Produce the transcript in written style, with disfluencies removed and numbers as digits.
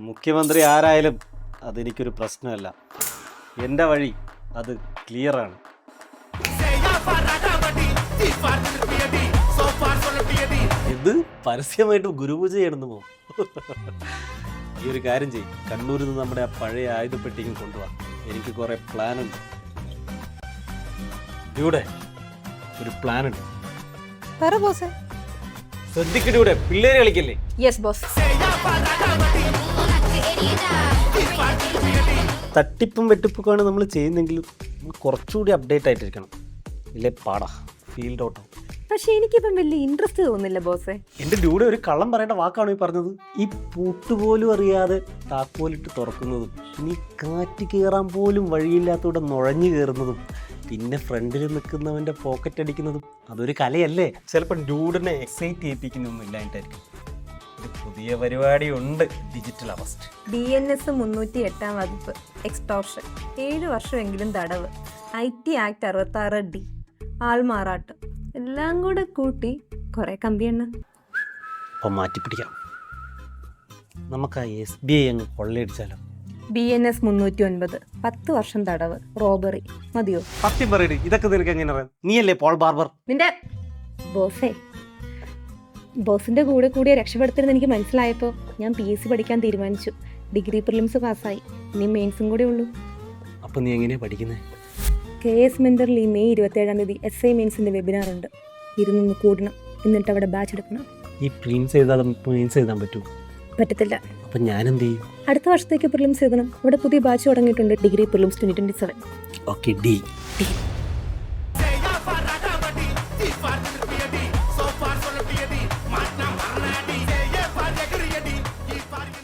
മുഖ്യമന്ത്രി ആരായാലും അതെനിക്കൊരു പ്രശ്നമല്ല. എൻ്റെ വഴി അത് ക്ലിയറാണ്. ഇത് പരസ്യമായിട്ട് ഗുരുപൂജ ചെയ്യണമെന്ന് പോകും. ഈ ഒരു കാര്യം ചെയ്യും, കണ്ണൂരിൽ നിന്ന് നമ്മുടെ ആ പഴയ ആയുധപ്പെട്ടിക്കും കൊണ്ടുപോകാം. എനിക്ക് കുറേ പ്ലാനുണ്ട്. ഇവിടെ ഒരു പ്ലാനുണ്ട്. ശ്രദ്ധിക്കട്ടെ, പിള്ളേര് കളിക്കല്ലേ? Yes boss. തട്ടിപ്പും വെട്ടിപ്പൊക്കെയാണ് നമ്മൾ ചെയ്യുന്നെങ്കിലും കുറച്ചുകൂടി അപ്ഡേറ്റ് ആയിട്ടിരിക്കണം. ഇല്ലേ പാടാ ഫീൽഡ് ഔട്ടോ. പക്ഷെ എനിക്കിപ്പം വലിയ ഇൻട്രസ്റ്റ് തോന്നുന്നില്ല ബോസേ. എൻ്റെ ഡ്യൂടെ ഒരു കള്ളം പറയേണ്ട വാക്കാണ് ഈ പറഞ്ഞത്. ഈ പൂട്ടുപോലും അറിയാതെ താക്കോലിട്ട് തുറക്കുന്നതും ഇനി കാറ്റ് കയറാൻ പോലും വഴിയില്ലാത്തൂടെ നുഴഞ്ഞു കയറുന്നതും പിന്നെ ഫ്രണ്ടിൽ നിൽക്കുന്നവൻ്റെ പോക്കറ്റ് അടിക്കുന്നതും അതൊരു കലയല്ലേ? ചിലപ്പോൾ ഡ്യൂഡിനെ എക്സൈറ്റ് ചെയ്യിപ്പിക്കുന്നൊന്നും ഇല്ലായിട്ടായിരിക്കും. ഒരു പുതിയ പരിപാടി ഉണ്ട്, ഡിജിറ്റൽ അറസ്റ്റ്. BNS 308 വകുപ്പ് എക്സ്റ്റോർഷൻ, 7 വർഷമെങ്കിലും തടവ്, IT ആക്ട് 66D, ആൾമാറാട്ടം, എല്ലാം കൂടെ കൂട്ടി കുറെ കമ്പിയെണ്ണ. അപ്പം മാറ്റിപ്പിടിക്കാം. നമുക്ക് ആ SBI അങ്ങ് കൊള്ളയടിച്ചാലോ? BNS 309 10 വർഷം തടവ്, റോബറി. മതിയോ? സത്യം പറയടി, ഇതൊക്കെ നിനക്ക് എങ്ങനെ അറിയാം? നീയല്ലേ പോൾ ബാർബർ? നിന്റെ ബോസേ, ബോസിന്റെ കൂടെ കൂടിയ രക്ഷപ്പെടുത്തരുന്ന് എനിക്ക് മനസ്സിലായപ്പോൾ ഞാൻ PSC പഠിക്കാൻ തീരുമാനിച്ചു. ഡിഗ്രി പ്രിലിംസ് പാസ്സായി, ഇനി മെയിൻസും കൂടെ ഉള്ളൂ. അപ്പം നീ എങ്ങനെയാ പഠിക്കുന്നത്? KS മെന്ററിൽ ഈ മെയ് 27 SI മെയിൻസിന്റെ വെബിനാർ ഉണ്ട്. ഇരുന്നൊന്ന് കൂടണം, എന്നിട്ട് അവിടെ ബാച്ച് എടുക്കണം. ഈ പ്രിലിംസ് എഴുതാതെ മെയിൻസ് എഴുതാൻ പറ്റുമോ? പറ്റത്തില്ല. അപ്പം ഞാനെന്ത് ചെയ്യും? അടുത്ത വർഷത്തേക്ക് പ്രിലിംസ് എഴുതണം. അവിടെ പുതിയ ബാച്ച് തുടങ്ങിയിട്ടുണ്ട്, ഡിഗ്രി പ്രിലിംസ് 2027. Okay, D.